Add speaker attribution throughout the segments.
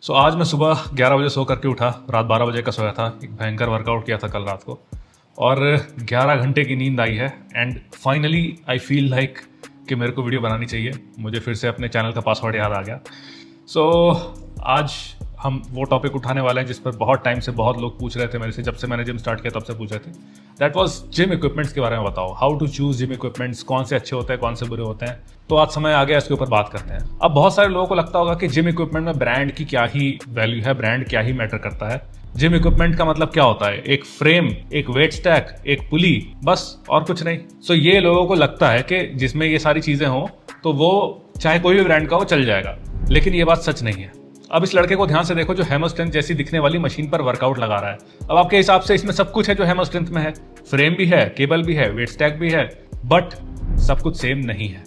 Speaker 1: आज मैं सुबह 11 बजे सो करके उठा, रात 12 बजे का सोया था। एक भयंकर वर्कआउट किया था कल रात को और 11 घंटे की नींद आई है and finally I feel like कि मेरे को वीडियो बनानी चाहिए। मुझे फिर से अपने चैनल का पासवर्ड याद आ गया। आज हम वो टॉपिक उठाने वाले हैं जिस पर बहुत टाइम से बहुत लोग पूछ रहे थे मेरे से, जब से मैंने जिम स्टार्ट किया तब से पूछ रहे थे। दैट वाज जिम इक्विपमेंट्स के बारे में बताओ, how to choose gym equipments, कौन से अच्छे होते हैं कौन से बुरे होते हैं। तो आज समय आ गया इसके ऊपर बात करते हैं। अब बहुत सारे लोगों को लगता होगा कि जिम इक्विपमेंट में ब्रांड की क्या ही वैल्यू है, ब्रांड क्या ही मैटर करता है। जिम इक्विपमेंट का मतलब क्या होता है? एक फ्रेम, एक वेट स्टैक, एक पुली, बस और कुछ नहीं। ये लोगों को लगता है कि जिसमें ये सारी चीजें हों तो वो चाहे कोई भी ब्रांड का हो चल जाएगा, लेकिन ये बात सच नहीं है। अब इस लड़के को ध्यान से देखो जो हैमर स्ट्रेंथ जैसी दिखने वाली मशीन पर वर्कआउट लगा रहा है। अब आपके हिसाब से इसमें सब कुछ है जो हैमर स्ट्रेंथ में है, फ्रेम भी है, केबल भी है, वेट स्टैक भी है, बट सब कुछ सेम नहीं है।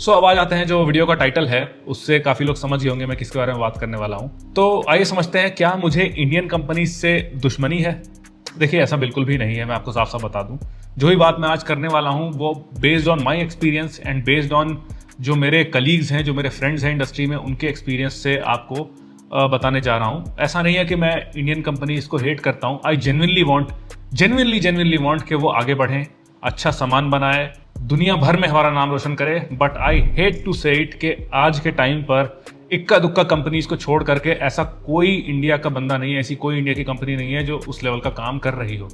Speaker 1: अब आ जाते हैं जो वीडियो का टाइटल है, उससे काफी लोग समझ ही होंगे मैं किसके बारे में बात करने वाला हूं। तो आइए समझते हैं, क्या मुझे इंडियन कंपनी से दुश्मनी है? देखिए, ऐसा बिल्कुल भी नहीं है। मैं आपको साफ साफ बता दूं, जो ही बात मैं आज करने वाला हूं वो based on my experience and based on जो मेरे कलीग्स हैं, जो मेरे फ्रेंड्स हैं इंडस्ट्री में, उनके एक्सपीरियंस से आपको बताने जा रहा हूं। ऐसा नहीं है कि मैं इंडियन कंपनीज को हेट करता हूं। आई जेन्युइनली वांट कि वो आगे बढ़ें, अच्छा सामान बनाए, दुनिया भर में हमारा नाम रोशन करे। बट आई हेट टू से इट कि आज के टाइम पर इक्का दुक्का कंपनीज को छोड़ करके ऐसा कोई इंडिया का बंदा नहीं है, ऐसी कोई इंडिया की कंपनी नहीं है जो उस लेवल का काम कर रही हो।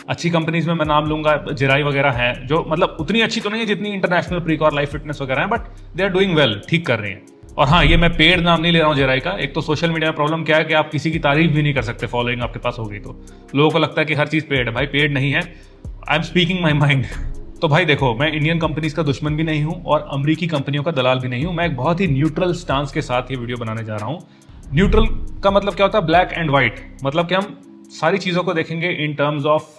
Speaker 1: अच्छी कंपनीज में मैं नाम लूंगा, जिराई वगैरह हैं, जो मतलब उतनी अच्छी तो नहीं है जितनी इंटरनेशनल प्रीकॉर, लाइफ फिटनेस वगैरह है, but they are doing well, ठीक कर रही हैं। और हाँ, ये मैं पेड नाम नहीं ले रहा हूँ जिराई का। एक तो सोशल मीडिया में प्रॉब्लम क्या है कि आप किसी की तारीफ भी नहीं कर सकते, फॉलोइंग आपके पास हो गई तो लोगों को लगता है कि हर चीज पेड है। भाई पेड नहीं है, I am speaking my mind. तो भाई देखो, मैं इंडियन कंपनीज का दुश्मन भी नहीं हूं और अमेरिकी कंपनियों का दलाल भी नहीं हूं। मैं एक बहुत ही न्यूट्रल स्टांस के साथ ये वीडियो बनाने जा रहा हूं। न्यूट्रल का मतलब क्या होता है? Black and white. मतलब कि हम सारी चीजों को देखेंगे इन टर्म्स ऑफ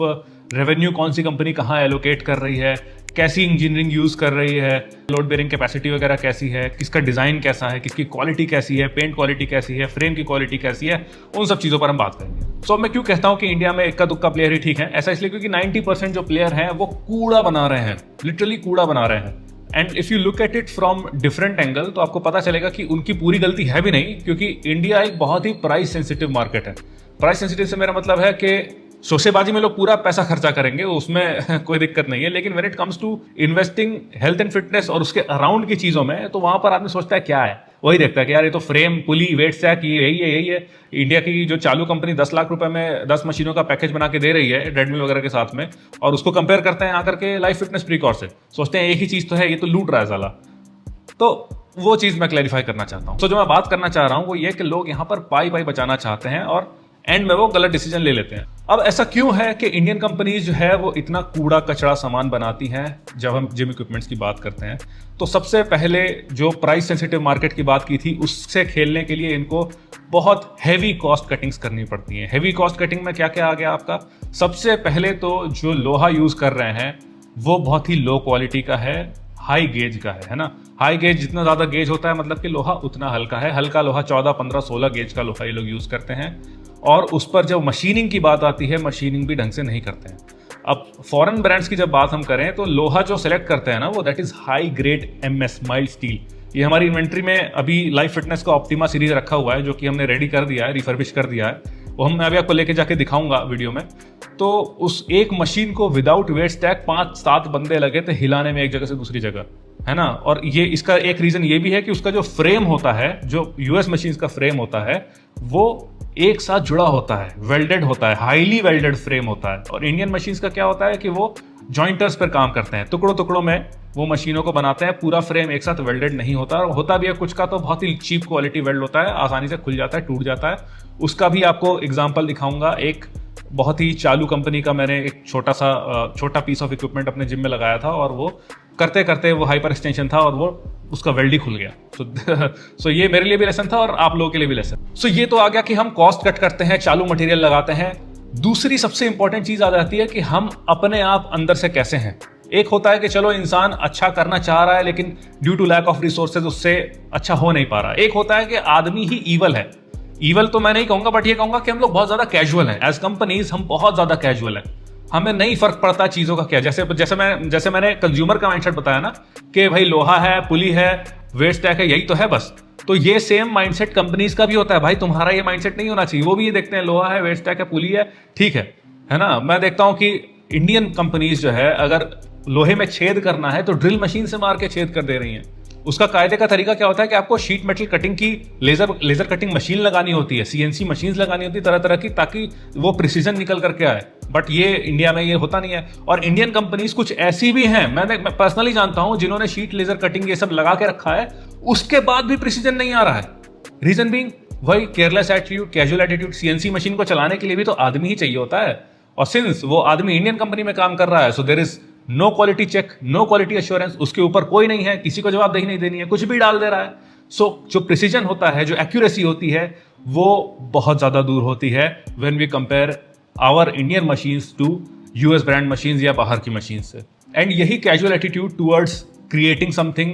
Speaker 1: रेवेन्यू, कौन सी कंपनी कहाँ एलोकेट कर रही है, कैसी इंजीनियरिंग यूज कर रही है, लोड बेयरिंग कैपेसिटी वगैरह कैसी है, किसका डिजाइन कैसा है, किसकी क्वालिटी कैसी है, पेंट क्वालिटी कैसी है, फ्रेम की क्वालिटी कैसी है, उन सब चीजों पर हम बात करेंगे। मैं क्यों कहता हूं कि इंडिया में इक्का दुक्का प्लेयर ही ठीक है? ऐसा इसलिए क्योंकि 90% जो प्लेयर हैं वो कूड़ा बना रहे हैं, लिटरली कूड़ा बना रहे हैं। And if you look at it from different angle तो आपको पता चलेगा कि उनकी पूरी गलती है भी नहीं, क्योंकि इंडिया एक बहुत ही प्राइस सेंसिटिव मार्केट है। प्राइस सेंसिटिव से मेरा मतलब है कि शोशेबाजी में लोग पूरा पैसा खर्चा करेंगे, उसमें कोई दिक्कत नहीं है, लेकिन when it comes to investing health and fitness और उसके अराउंड की चीजों में, तो वहां पर आदमी सोचता है क्या है, वही देखता है कि यार ये तो फ्रेम, पुली, वेट स्टैक, यही है। इंडिया की जो चालू कंपनी 10 लाख रुपए में 10 मशीनों का पैकेज बना के दे रही है ट्रेडमिल वगैरह के साथ में, और उसको कंपेयर करते हैं आकर के लाइफ फिटनेस प्रीकॉर से, सोचते हैं एक ही चीज तो है, ये तो लूट रहा है साला। तो वो चीज मैं क्लैरिफाई करना चाहता हूँ। जो मैं बात करना चाह रहा हूँ वो ये कि लोग यहाँ पर पाई बचाना चाहते हैं और एंड में वो गलत डिसीजन ले लेते हैं। अब ऐसा क्यों है कि इंडियन कंपनीज जो है वो इतना कूड़ा कचड़ा सामान बनाती हैं? जब हम जिम इक्विपमेंट्स की बात करते हैं तो सबसे पहले जो प्राइस सेंसिटिव मार्केट की बात की थी, उससे खेलने के लिए इनको बहुत हैवी कॉस्ट कटिंग्स करनी पड़ती हैं। हैवी कॉस्ट कटिंग में क्या क्या आ गया आपका? सबसे पहले तो जो लोहा यूज कर रहे हैं वो बहुत ही लो क्वालिटी का है, हाई गेज का है ना। हाई गेज, जितना ज्यादा गेज होता है मतलब कि लोहा उतना हल्का है। हल्का लोहा 14, 15, 16 गेज का लोहा ये लोग यूज करते हैं। और उस पर जब मशीनिंग की बात आती है, मशीनिंग भी ढंग से नहीं करते हैं। अब फॉरेन ब्रांड्स की जब बात हम करें तो लोहा जो सेलेक्ट करते हैं ना वो that is high grade MS mild steel. ये हमारी इन्वेंट्री में अभी लाइफ फिटनेस का ऑप्टिमा सीरीज रखा हुआ है, जो कि हमने रेडी कर दिया है, रिफर्बिश कर दिया है। वो मैं अभी आपको लेके जाके दिखाऊंगा वीडियो में। तो उस एक मशीन को विदाउट वेट स्टैक 5-7 बंदे लगे थे हिलाने में एक जगह से दूसरी जगह, है ना। और ये इसका एक रीजन ये भी है कि उसका जो फ्रेम होता है, जो US मशीन्स का फ्रेम होता है, वो एक साथ जुड़ा होता है, वेल्डेड होता है, हाईली वेल्डेड फ्रेम होता है। और इंडियन मशीन्स का क्या होता है कि वो जॉइंटर्स पर काम करते हैं, टुकड़ों टुकड़ों में वो मशीनों को बनाते हैं, पूरा फ्रेम एक साथ वेल्डेड नहीं होता। और होता भी है कुछ का तो बहुत ही चीप क्वालिटी वेल्ड होता है, आसानी से खुल जाता है, टूट जाता है। उसका भी आपको एग्जाम्पल दिखाऊंगा। एक बहुत ही चालू कंपनी का मैंने एक छोटा पीस ऑफ इक्विपमेंट अपने जिम में लगाया था, और वो करते करते वो हाइपर एक्सटेंशन था और वो उसका वेल्ड ही खुल गया। सो ये मेरे लिए भी लेसन था और आप लोगों के लिए भी लेसन। ये तो आ गया कि हम कॉस्ट कट करते हैं, चालू मटेरियल लगाते हैं। दूसरी सबसे इंपॉर्टेंट चीज आ जाती है कि हम अपने आप अंदर से कैसे हैं। एक होता है कि चलो इंसान अच्छा करना चाह रहा है लेकिन due to lack of resources उससे अच्छा हो नहीं पा रहा। एक होता है कि आदमी ही ईवल है, ईवल तो मैं नहीं कहूंगा, बट ये कहूंगा कि हम लोग बहुत ज्यादा कैजुअल हैं एज कंपनीज। हम बहुत ज्यादा कैजुअल हैं, हमें नहीं फर्क पड़ता चीजों का क्या। जैसे मैंने कंज्यूमर का माइंडसेट बताया ना कि भाई लोहा है, पुली है, वेट स्टैक है, यही तो है बस। तो ये सेम माइंडसेट कंपनीज का भी होता है। भाई तुम्हारा ये माइंडसेट नहीं होना चाहिए। वो भी ये देखते हैं लोहा है, वेट स्टैक है, पुली है, ठीक है ना। मैं देखता हूं कि इंडियन कंपनीज जो है, अगर लोहे में छेद करना है तो ड्रिल मशीन से मार के छेद कर दे रही हैं। उसका कायदे का तरीका क्या होता है कि आपको शीट मेटल कटिंग की लेजर कटिंग मशीन लगानी होती है, सीएनसी मशीन लगानी होती है तरह तरह की, ताकि वो प्रिसीजन निकल करके आए। बट ये इंडिया में ये होता नहीं है। और इंडियन कंपनीज कुछ ऐसी भी हैं, मैं पर्सनली जानता हूं, जिन्होंने शीट लेजर कटिंग ये सब लगा के रखा है, उसके बाद भी प्रिसीजन नहीं आ रहा है। रीजन बीइंग वही careless attitude, casual attitude. CNC machine को चलाने के लिए भी तो आदमी ही चाहिए होता है, और सिंस वो आदमी इंडियन कंपनी में काम कर रहा है, so there is no quality check, no quality assurance, उसके ऊपर कोई नहीं है, किसी को जवाबदेही नहीं देनी है, कुछ भी डाल दे रहा है। सो जो प्रिसीजन होता है, जो एक्यूरेसी होती है, वो बहुत ज्यादा दूर होती है when we compare our Indian machines to US brand machines या बाहर की मशीन से। एंड यही casual attitude towards creating something,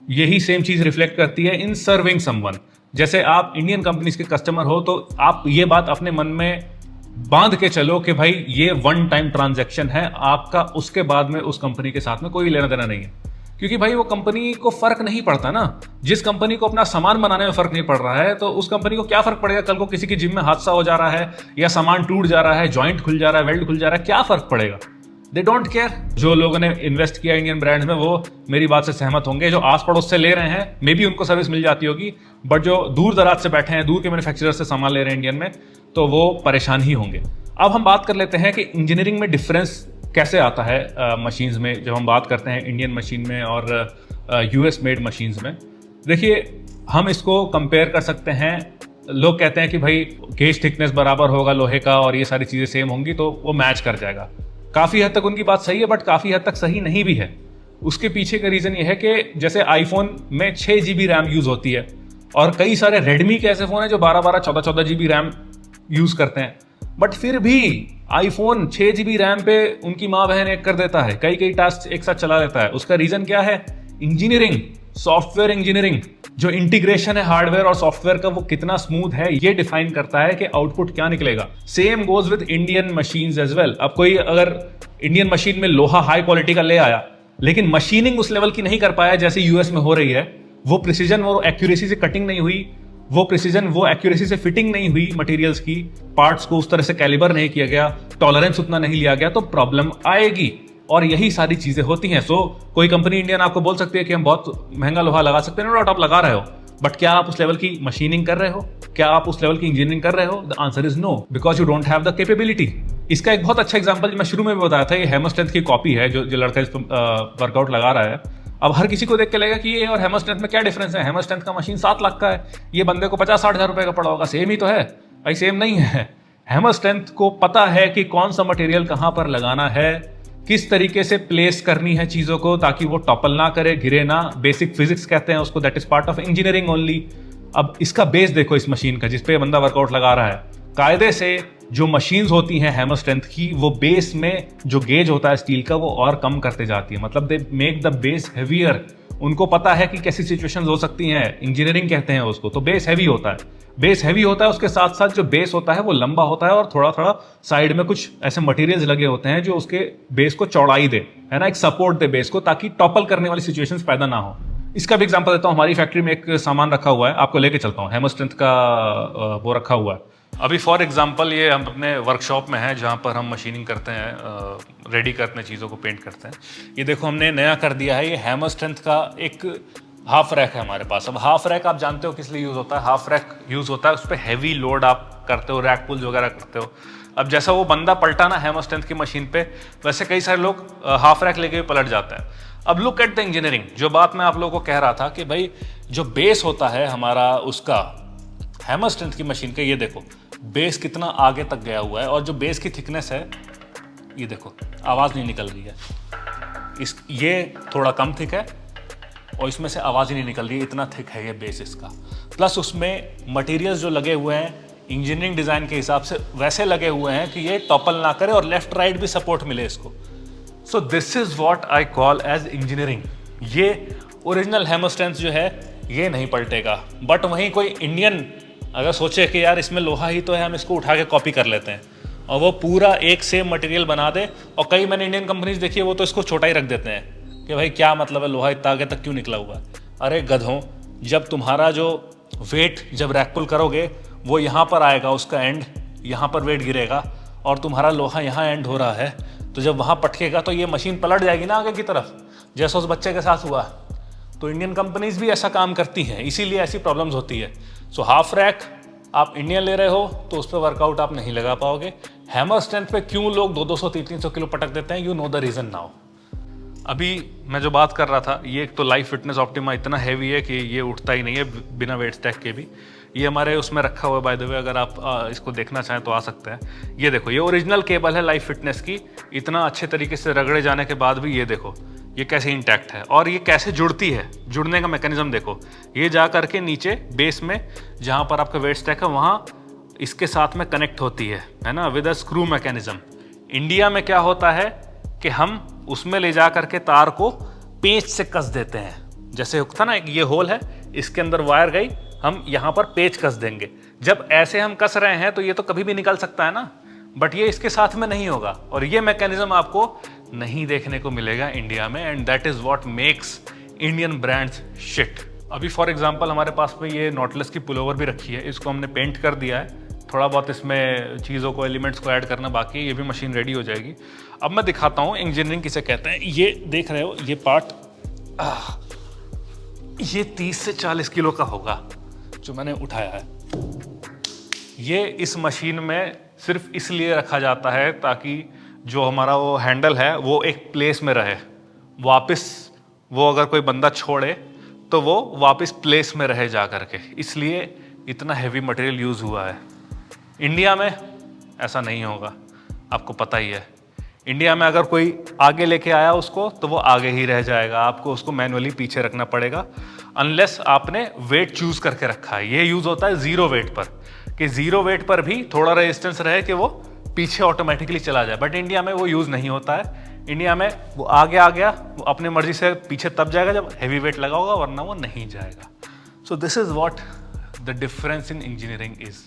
Speaker 1: यही सेम चीज रिफ्लेक्ट करती है इन सर्विंग समवन। जैसे आप इंडियन कंपनीज के कस्टमर हो, तो आप ये बात अपने मन में बांध के चलो कि भाई ये वन टाइम ट्रांजैक्शन है आपका, उसके बाद में उस कंपनी के साथ में कोई लेना देना नहीं है। क्योंकि भाई वो कंपनी को फर्क नहीं पड़ता ना। जिस कंपनी को अपना सामान बनाने में फर्क नहीं पड़ रहा है, तो उस कंपनी को क्या फर्क पड़ेगा कल को किसी की जिम में हादसा हो जा रहा है, या सामान टूट जा रहा है, जॉइंट खुल जा रहा है, वेल्ड खुल जा रहा है, क्या फर्क पड़ेगा? They don't care. जो लोगों ने इन्वेस्ट किया इंडियन ब्रांड्स में, वो मेरी बात से सहमत होंगे। जो आस पड़ोस से ले रहे हैं, मे बी उनको सर्विस मिल जाती होगी, बट जो दूर दराज से बैठे हैं, दूर के मैन्युफैक्चरर से सामान ले रहे हैं इंडियन में, तो वो परेशान ही होंगे। अब हम बात कर लेते हैं कि इंजीनियरिंग में डिफरेंस कैसे आता है मशीन्स में, जब हम बात करते हैं इंडियन मशीन में और यूएस मेड मशीन्स में। देखिए, हम इसको कंपेयर कर सकते हैं। लोग कहते हैं कि भाई गेज थिकनेस बराबर होगा लोहे का और ये सारी चीज़ें सेम होंगी तो वो मैच कर जाएगा। काफ़ी हद तक उनकी बात सही है, बट काफ़ी हद तक सही नहीं भी है। उसके पीछे का रीज़न ये है कि जैसे आईफोन में 6 GB रैम यूज़ होती है, और कई सारे रेडमी के ऐसे फ़ोन हैं जो 12-12, 14-14 GB रैम यूज़ करते हैं, बट फिर भी आईफोन 6 GB रैम पे उनकी माँ बहन एक कर देता है, कई टास्क एक साथ चला लेता है। उसका रीज़न क्या है? Engineering, software engineering. जो इंटीग्रेशन है हार्डवेयर और सॉफ्टवेयर का, वो कितना स्मूथ है, ये डिफाइन करता है कि आउटपुट क्या निकलेगा। Same goes with Indian machines as well. अब कोई अगर इंडियन मशीन में लोहा हाई क्वालिटी का ले आया, लेकिन मशीनिंग उस लेवल की नहीं कर पाया जैसे यूएस में हो रही है, वो प्रिसीजन, वो एक्यूरेसी से कटिंग नहीं हुई, वो प्रिसीजन, वो एक्यूरेसी से फिटिंग नहीं हुई मटेरियल्स की, पार्ट्स को उस तरह से कैलिबर नहीं किया गया, टॉलरेंस उतना नहीं लिया गया, तो प्रॉब्लम आएगी। और यही सारी चीजें होती हैं। सो कोई कंपनी इंडियन आपको बोल सकती है कि हम बहुत महंगा लोहा लगा सकते हैं, नो डाउट आप लगा रहे हो, बट क्या आप उस लेवल की मशीनिंग कर रहे हो? क्या आप उस लेवल की इंजीनियरिंग कर रहे हो? The answer is no, because you don't have the capability. इसका एक बहुत अच्छा एग्जांपल मैं शुरू में भी बताया था, ये हैमर स्ट्रेंथ की कॉपी है, जो लड़का इस पर वर्कआउट लगा रहा है। अब हर किसी को देख के लगेगा कि ये और हैमर स्ट्रेंथ में क्या डिफरेंस है। हैमर स्ट्रेंथ का मशीन 7 लाख का है, ये बंदे को 50-60 हज़ार रुपए का पड़ा होगा। सेम ही तो है भाई, सेम नहीं है। हैमर स्ट्रेंथ को पता है कि कौन सा मटेरियल कहां पर लगाना है, किस तरीके से प्लेस करनी है चीजों को ताकि वो टॉपल ना करे, गिरे ना। बेसिक फिजिक्स कहते हैं उसको, that is part of engineering only. अब इसका बेस देखो इस मशीन का, जिसपे बंदा वर्कआउट लगा रहा है। कायदे से जो मशीन्स होती हैं हैमर स्ट्रेंथ की, वो बेस में जो गेज होता है स्टील का, वो और कम करते जाती है। मतलब they make the base heavier. उनको पता है कि कैसी सिचुएशंस हो सकती हैं, इंजीनियरिंग कहते हैं उसको। तो बेस हैवी होता है, बेस हैवी होता है, उसके साथ साथ जो बेस होता है वो लंबा होता है, और थोड़ा थोड़ा साइड में कुछ ऐसे मटेरियल्स लगे होते हैं जो उसके बेस को चौड़ाई दे, है ना, एक सपोर्ट दे बेस को, ताकि टॉपल करने वाली सिचुएशंस पैदा ना हो। इसका भी एग्जांपल देता हूँ। हमारी फैक्ट्री में एक सामान रखा हुआ है, आपको लेके चलता हूँ। हैमर स्ट्रेंथ का वो रखा हुआ है। अभी फॉर एग्जांपल ये हम अपने वर्कशॉप में हैं, जहाँ पर हम मशीनिंग करते हैं, रेडी करते हैं, चीज़ों को पेंट करते हैं। ये देखो हमने नया कर दिया है, ये हैमर स्ट्रेंथ का एक हाफ रैक है हमारे पास। अब हाफ रैक आप जानते हो किस लिए यूज़ होता है? हाफ रैक यूज़ होता है, उस पर हैवी लोड आप करते हो, रैक पुल्स वगैरह करते हो। अब जैसा वो बंदा पलटा ना हैमर स्ट्रेंथ की मशीन पे, वैसे कई सारे लोग हाफ रैक लेके पलट जाते हैं। अब लुक एट द इंजीनियरिंग। जो बात मैं आप लोगों को कह रहा था कि भाई जो बेस होता है हमारा, उसका हैमर स्ट्रेंथ की मशीन का, ये देखो बेस कितना आगे तक गया हुआ है, और जो बेस की थिकनेस है, ये देखो आवाज़ नहीं निकल रही है। ये थोड़ा कम थिक है, और इसमें से आवाज़ ही नहीं निकल रही है, इतना थिक है ये बेस इसका। प्लस उसमें मटेरियल्स जो लगे हुए हैं इंजीनियरिंग डिज़ाइन के हिसाब से वैसे लगे हुए हैं कि ये टॉपल ना करे और लेफ्ट राइट भी सपोर्ट मिले इसको। So this is what I call as engineering. ये ओरिजिनल हैमर स्ट्रेंथ जो है ये नहीं पलटेगा, बट वहीं कोई इंडियन अगर सोचे कि यार इसमें लोहा ही तो है, हम इसको उठा के कॉपी कर लेते हैं, और वो पूरा एक सेम मटेरियल बना दे। और कई मैंने इंडियन कंपनीज देखी है, वो तो इसको छोटा ही रख देते हैं कि भाई क्या मतलब है, लोहा इतना आगे तक क्यों निकला हुआ है। अरे गधों, जब तुम्हारा जो वेट जब रैक पुल करोगे वो यहाँ पर आएगा, उसका एंड यहाँ पर वेट गिरेगा, और तुम्हारा लोहा यहाँ एंड हो रहा है, तो जब वहाँ पटकेगा तो ये मशीन पलट जाएगी ना आगे की तरफ, जैसा उस बच्चे के साथ हुआ। तो इंडियन कंपनीज भी ऐसा काम करती हैं, इसीलिए ऐसी प्रॉब्लम्स होती है। सो हाफ रैक आप इंडियन ले रहे हो तो उस पर वर्कआउट आप नहीं लगा पाओगे। हैमर स्ट्रेंथ पे क्यों लोग 200-300 किलो पटक देते हैं, you know the reason now. अभी मैं जो बात कर रहा था, ये एक तो लाइफ फिटनेस ऑप्टिमा इतना हैवी है कि ये उठता ही नहीं है बिना वेट स्टैक के भी। ये हमारे उसमें रखा हुआ है बाय द वे, अगर आप इसको देखना चाहें तो आ सकते हैं। ये देखो, ये ओरिजिनल केबल है लाइफ फिटनेस की, इतना अच्छे तरीके से रगड़े जाने के बाद भी ये देखो ये कैसे इंटैक्ट है, और ये कैसे जुड़ती है, जुड़ने का मैकेनिज्म देखो। ये जा करके नीचे बेस में जहाँ पर आपका वेट स्टैक है वहाँ इसके साथ में कनेक्ट होती है ना, with a screw mechanism. India में क्या होता है कि हम उसमें ले जा करके तार को पेंच से कस देते हैं। जैसे होता ना, ये होल है, इसके अंदर वायर गई, हम यहाँ पर पेच कस देंगे। जब ऐसे हम कस रहे हैं तो ये तो कभी भी निकल सकता है ना, बट ये इसके साथ में नहीं होगा, और ये मैकेनिज्म आपको नहीं देखने को मिलेगा इंडिया में। And that is what makes Indian brands shit. अभी फॉर एग्जांपल हमारे पास में ये नॉटलेस की पुलोवर भी रखी है, इसको हमने पेंट कर दिया है, थोड़ा बहुत इसमें चीज़ों को, एलिमेंट्स को ऐड करना बाकी है, ये भी मशीन रेडी हो जाएगी। अब मैं दिखाता हूँ इंजीनियरिंग किसे कहते हैं। ये देख रहे हो, ये पार्ट ये 30 से 40 किलो का होगा जो मैंने उठाया है। ये इस मशीन में सिर्फ इसलिए रखा जाता है ताकि जो हमारा वो हैंडल है वो एक प्लेस में रहे, वापस वो अगर कोई बंदा छोड़े तो वो वापस प्लेस में रहे जा करके, इसलिए इतना हैवी मटेरियल यूज़ हुआ है। इंडिया में ऐसा नहीं होगा, आपको पता ही है। इंडिया में अगर कोई आगे लेके आया उसको तो वो आगे ही रह जाएगा, आपको उसको मैनुअली पीछे रखना पड़ेगा, अनलेस आपने वेट चूज करके रखा है। ये यूज़ होता है ज़ीरो वेट पर, कि ज़ीरो वेट पर भी थोड़ा रेजिस्टेंस रहे कि वो पीछे ऑटोमेटिकली चला जाए। बट इंडिया में वो यूज़ नहीं होता है। इंडिया में वो आगे आ गया, वो अपनी मर्जी से पीछे तब जाएगा जब हैवी वेट लगा होगा, वरना वो नहीं जाएगा। So this is what the difference in engineering is.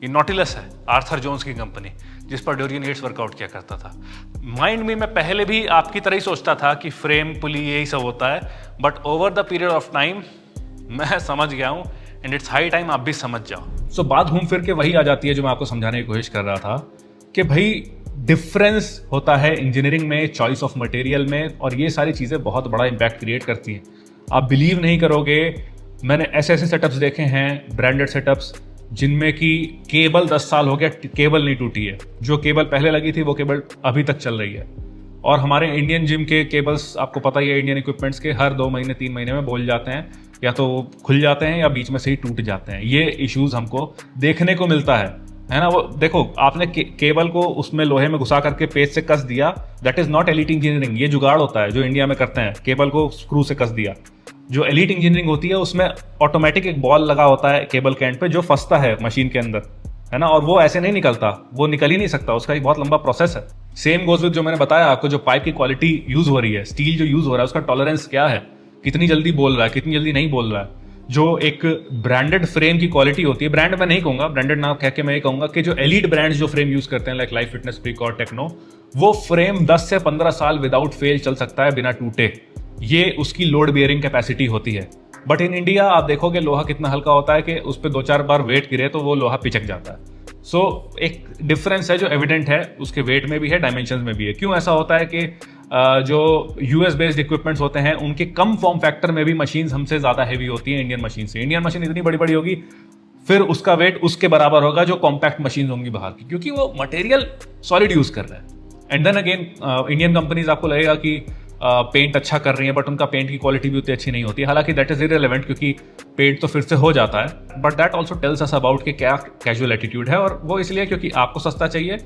Speaker 1: ये नॉटिलस है, आर्थर जोन्स की कंपनी, जिस पर डोरियन येट्स वर्कआउट किया करता था। माइंड में मैं पहले भी आपकी तरह ही सोचता था कि फ्रेम पुली यही सब होता है, but over the period of time मैं समझ गया हूँ, एंड इट्स हाई टाइम आप भी समझ जाओ। सो बात घूम फिर के वही आ जाती है जो मैं आपको समझाने की कोशिश कर रहा था, कि भाई डिफरेंस होता है इंजीनियरिंग में, चॉइस ऑफ मटेरियल में, और ये सारी चीज़ें बहुत बड़ा इम्पैक्ट क्रिएट करती हैं। आप बिलीव नहीं करोगे, मैंने ऐसे ऐसे सेटअप्स देखे हैं, ब्रांडेड सेटअप्स, जिनमें कि केबल 10 साल हो गया, केबल नहीं टूटी है। जो केबल पहले लगी थी वो केबल अभी तक चल रही है। और हमारे इंडियन जिम के केबल्स आपको पता ही है, इंडियन इक्विपमेंट्स के हर 2 महीने 3 महीने में बोल जाते हैं, या तो खुल जाते हैं या बीच में से ही टूट जाते हैं। ये इश्यूज हमको देखने को मिलता है ना। वो देखो, आपने केबल को उसमें लोहे में घुसा करके पेच से कस दिया, that is not elite engineering. ये जुगाड़ होता है जो इंडिया में करते हैं, केबल को स्क्रू से कस दिया। जो एलीट इंजीनियरिंग होती है उसमें ऑटोमेटिक एक बॉल लगा होता है केबल के एंड पे, जो फंसता है मशीन के अंदर, है ना, और वो ऐसे नहीं निकलता, वो निकल ही नहीं सकता, उसका एक बहुत लंबा प्रोसेस है। सेम गोज विद जो मैंने बताया आपको, जो पाइप की क्वालिटी यूज हो रही है, स्टील जो यूज हो रहा है, उसका टॉलरेंस क्या है, कितनी जल्दी बोल रहा है, कितनी जल्दी नहीं बोल रहा है। जो एक ब्रांडेड फ्रेम की क्वालिटी होती है, ब्रांड मैं नहीं कहूंगा, ब्रांडेड नाम कह के मैं ये कहूंगा कि जो एलीट ब्रांड्स जो फ्रेम यूज करते हैं, लाइक लाइफ फिटनेस, प्रीकॉर, टेक्नो, वो फ्रेम 10 से 15 साल विदाउट फेल चल सकता है बिना टूटे। ये उसकी लोड बियरिंग कैपेसिटी होती है। बट इन इंडिया आप देखोगे लोहा कितना हल्का होता है कि उस पर 2-4 बार वेट गिरे तो वो लोहा पिचक जाता है। सो एक डिफरेंस है जो एविडेंट है, उसके वेट में भी है, डायमेंशंस में भी है। क्यों ऐसा होता है कि जो यूएस बेस्ड इक्विपमेंट्स होते हैं उनके कम फॉर्म फैक्टर में भी मशीन्स हमसे ज़्यादा हैवी होती है इंडियन मशीन से। इंडियन मशीन इतनी बड़ी बड़ी होगी, फिर उसका वेट उसके बराबर होगा जो कॉम्पैक्ट मशीन होंगी बाहर की, क्योंकि वो मटेरियल सॉलिड यूज कर रहे हैं। And then again Indian companies आपको लगेगा कि पेंट अच्छा कर रही है, बट उनका पेंट की क्वालिटी भी उतनी अच्छी नहीं होती है। हालांकि दैट इज इररिलेवेंट, क्योंकि पेंट तो फिर से हो जाता है, but that also tells us about कि क्या कैजुअल एटीट्यूड है। और वो इसलिए क्योंकि आपको सस्ता चाहिए,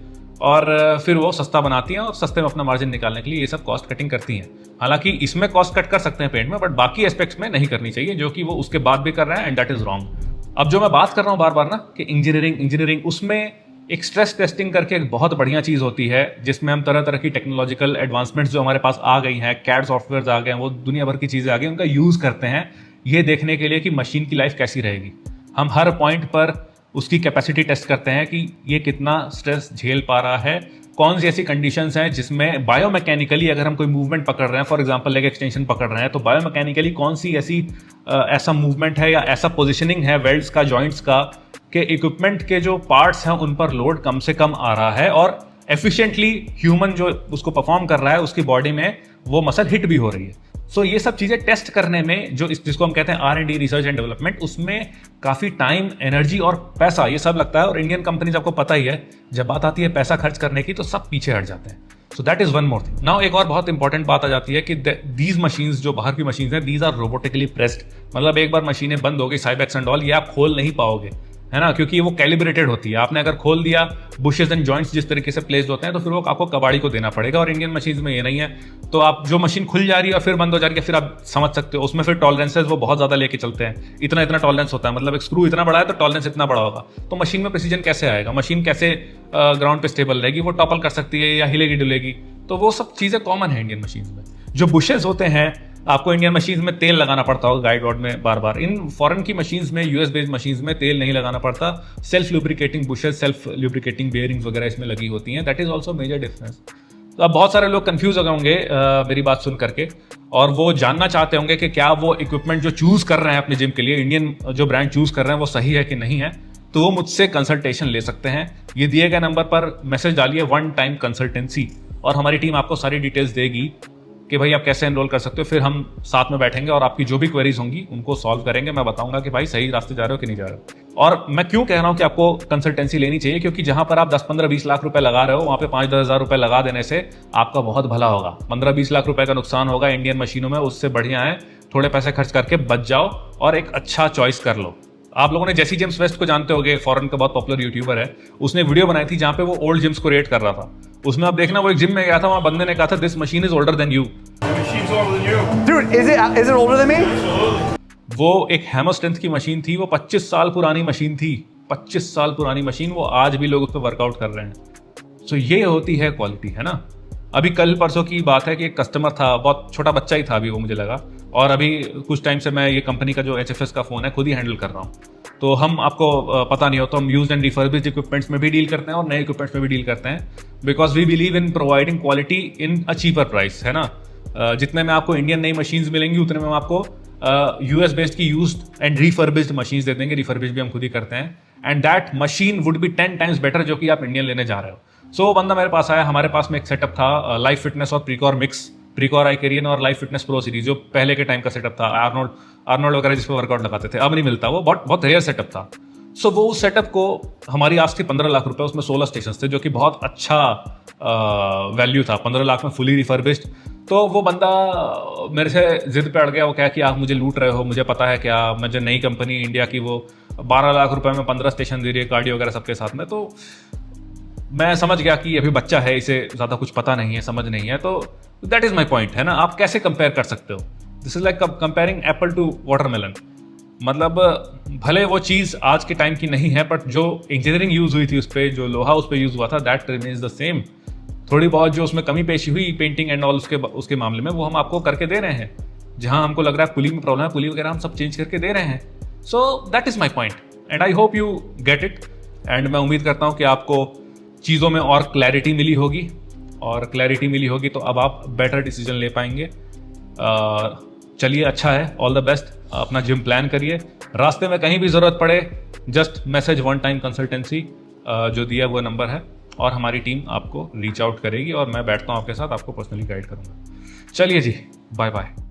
Speaker 1: और फिर वो सस्ता बनाती हैं और सस्ते में अपना मार्जिन निकालने के लिए ये सब कॉस्ट कटिंग करती हैं। हालांकि इसमें कॉस्ट कट कर सकते हैं पेंट में, बट बाकी एस्पेक्ट्स में नहीं करनी चाहिए, जो कि वो उसके बाद भी कर रहे हैं, एंड दैट इज रॉन्ग। अब जो मैं बात कर रहा हूँ बार बार ना कि इंजीनियरिंग उसमें एक स्ट्रेस टेस्टिंग करके एक बहुत बढ़िया चीज़ होती है, जिसमें हम तरह तरह की टेक्नोलॉजिकल एडवांसमेंट्स जो हमारे पास आ गई हैं, कैड सॉफ्टवेयर आ गए हैं, वो दुनिया भर की चीज़ें आ गई, उनका यूज़ करते हैं ये देखने के लिए कि मशीन की लाइफ कैसी रहेगी। हम हर पॉइंट पर उसकी कैपेसिटी टेस्ट करते हैं कि ये कितना स्ट्रेस झेल पा रहा है, कौन सी ऐसी कंडीशंस हैं जिसमें बायोमैकेनिकली अगर हम कोई मूवमेंट पकड़ रहे हैं, फॉर एग्जांपल लेग एक्सटेंशन पकड़ रहे हैं, तो बायोमैकेनिकली कौन सी ऐसी ऐसा मूवमेंट है या ऐसा पोजीशनिंग है वेल्ड्स का, जॉइंट्स का, कि इक्विपमेंट के जो पार्ट्स हैं उन पर लोड कम से कम आ रहा है और एफिशिएंटली ह्यूमन जो उसको परफॉर्म कर रहा है उसकी बॉडी में वो मसल हिट भी हो रही है। सो ये सब चीज़ें टेस्ट करने में जिसको हम कहते हैं R&D, रिसर्च एंड डेवलपमेंट, उसमें काफ़ी टाइम, एनर्जी और पैसा ये सब लगता है। और इंडियन कंपनीज आपको पता ही है, जब बात आती है पैसा खर्च करने की तो सब पीछे हट जाते हैं। So that is one more thing. Now एक और बहुत इंपॉर्टेंट बात आ जाती है कि दीज मशीन्स, जो बाहर की मशीन्स हैं, दीज आर रोबोटिकली प्रेस्ड। मतलब एक बार मशीनें बंद हो गई, साइबैक्स एंड ऑल, ये आप खोल नहीं पाओगे, है ना, क्योंकि वो कैलिब्रेटेड होती है। आपने अगर खोल दिया, बुशेस एंड जॉइंट्स जिस तरीके से प्लेस्ड होते हैं, तो फिर वो आपको कबाड़ी को देना पड़ेगा। और इंडियन मशीन्स में ये नहीं है। तो आप जो मशीन खुल जा रही है और फिर बंद हो जा रही है, फिर आप समझ सकते हो उसमें फिर टॉलरेंसेज वो बहुत ज्यादा लेके चलते हैं। इतना इतना टॉलरेंस होता है, मतलब एक स्क्रू इतना बड़ा है तो टॉलरेंस इतना बड़ा होगा। तो मशीन में प्रिसीजन कैसे आएगा, मशीन कैसे ग्राउंड पे स्टेबल रहेगी, वो टॉपल कर सकती है या हिलेगी डुलेगी। तो वो सब चीजें कॉमन है इंडियन मशीन्स में। जो बुशेस होते हैं, आपको इंडियन मशीन्स में तेल लगाना पड़ता होगा गाइड रॉड में बार बार। इन फॉरेन की मशीन्स में, यूएस बेस्ड मशीन्स में तेल नहीं लगाना पड़ता। Self lubricating bushes, self lubricating bearings वगैरह इसमें लगी होती हैं। That is also major difference. तो अब बहुत सारे लोग कंफ्यूज हो गए होंगे मेरी बात सुन करके, और वो जानना चाहते होंगे कि क्या वो इक्विपमेंट जो चूज कर रहे हैं अपने जिम के लिए, इंडियन जो ब्रांड चूज कर रहे हैं, वो सही है कि नहीं है। तो वो मुझसे कंसल्टेशन ले सकते हैं। ये दिए गए नंबर पर मैसेज डालिए, वन टाइम कंसल्टेंसी, और हमारी टीम आपको सारी डिटेल्स देगी कि भाई आप कैसे एनरोल कर सकते हो। फिर हम साथ में बैठेंगे और आपकी जो भी क्वेरीज होंगी उनको सॉल्व करेंगे। मैं बताऊंगा कि भाई सही रास्ते जा रहे हो कि नहीं जा रहे हो। और मैं क्यों कह रहा हूं कि आपको कंसल्टेंसी लेनी चाहिए, क्योंकि जहां पर आप 10, 15, 20 लाख रुपए लगा रहे हो, वहां पे 5, 10 हज़ार रुपए लगा देने से आपका बहुत भला होगा। 15, 20 लाख रुपए का नुकसान होगा इंडियन मशीनों में, उससे बढ़िया है थोड़े पैसे खर्च करके बच जाओ और एक अच्छा चॉइस कर लो। आप लोगों ने जेसी जेम्स वेस्ट को जानते होंगे, फॉरेन का बहुत पॉपुलर यूट्यूबर है। उसने वीडियो बनाई थी जहां पे वो ओल्ड जिम्स को रेट कर रहा था। उसमें आप देखना, वो एक जिम में गया था, वहां बंदे ने कहा था, this machine is older than you.
Speaker 2: Dude, is it older than me?
Speaker 1: वो एक हैमर स्ट्रेंथ की मशीन थी, वो 25 साल पुरानी मशीन थी। 25 साल पुरानी मशीन, वो आज भी लोग उस पर वर्कआउट कर रहे हैं। सो ये होती है क्वालिटी, है ना। अभी कल परसों की बात है कि एक कस्टमर था, बहुत छोटा बच्चा ही था अभी वो, मुझे लगा। और अभी कुछ टाइम से मैं ये कंपनी का जो HFS का फोन है खुद ही हैंडल कर रहा हूँ। तो हम, आपको पता नहीं हो तो हम यूज्ड एंड रिफर्बिश्ड इक्विपमेंट्स में भी डील करते हैं और नए इक्विपमेंट्स में भी डील करते हैं, because we believe in providing quality in a cheaper price, है ना। जितने में आपको इंडियन नई मशीन्स मिलेंगी, उतने में हम आपको यूएस बेस्ड की यूज्ड एंड रिफर्बिश्ड मशीन्स दे देंगे। रिफर्बिश्ड भी हम खुद ही करते हैं, and that machine would be 10 times better जो कि आप इंडियन लेने जा रहे हो। सो बंदा मेरे पास आया, हमारे पास में एक सेटअप था, लाइफ फिटनेस और प्रीकॉर मिक्स, प्रीकॉर आइकेरियन और लाइफ फिटनेस प्रो सीरीज, जो पहले के टाइम का सेटअप था। आर्नोल्ड वगैरह जिस पर वर्कआउट लगाते थे, अब नहीं मिलता वो, बहुत रेयर सेटअप था। सो वो उस सेटअप को हमारी आज थी 15 लाख रुपए, उसमें 16 स्टेशन थे, जो कि बहुत अच्छा वैल्यू था। 15 लाख में फुली रिफर्बिश्ड। तो वो बंदा मेरे से जिद पे अड़ गया। वो क्या कि आप मुझे लूट रहे हो, मुझे पता है क्या, मुझे नई कंपनी इंडिया की वो 12 लाख रुपए में 15 स्टेशन दे रही है, कार्डियो वगैरह सबके साथ में। तो मैं समझ गया कि अभी बच्चा है, इसे ज़्यादा कुछ पता नहीं है, समझ नहीं है। तो दैट इज़ माई पॉइंट, है ना। आप कैसे कंपेयर कर सकते हो? This is like comparing apple to watermelon. मतलब भले वो चीज़ आज के टाइम की नहीं है, बट जो इंजीनियरिंग यूज़ हुई थी उस पर, जो लोहा उस पर यूज़ हुआ था, दैट रिमेन्स द सेम। थोड़ी बहुत जो उसमें कमी पेशी हुई पेंटिंग एंड ऑल उसके मामले में, वो हम आपको करके दे रहे हैं। जहां हमको लग रहा है पुली में प्रॉब्लम है, पुली वगैरह हम सब चेंज करके दे रहे हैं। So that is my point and I hope you get it. And मैं उम्मीद करता हूँ कि आपको चीज़ों में और क्लैरिटी मिली होगी, और क्लैरिटी मिली होगी तो अब आप बेटर डिसीजन ले पाएंगे। चलिए, अच्छा है, ऑल द बेस्ट। अपना जिम प्लान करिए, रास्ते में कहीं भी ज़रूरत पड़े just message one time consultancy, जो दिया वो नंबर है, और हमारी टीम आपको रीच आउट करेगी और मैं बैठता हूँ आपके साथ, आपको पर्सनली गाइड करूँगा। चलिए जी, बाय बाय।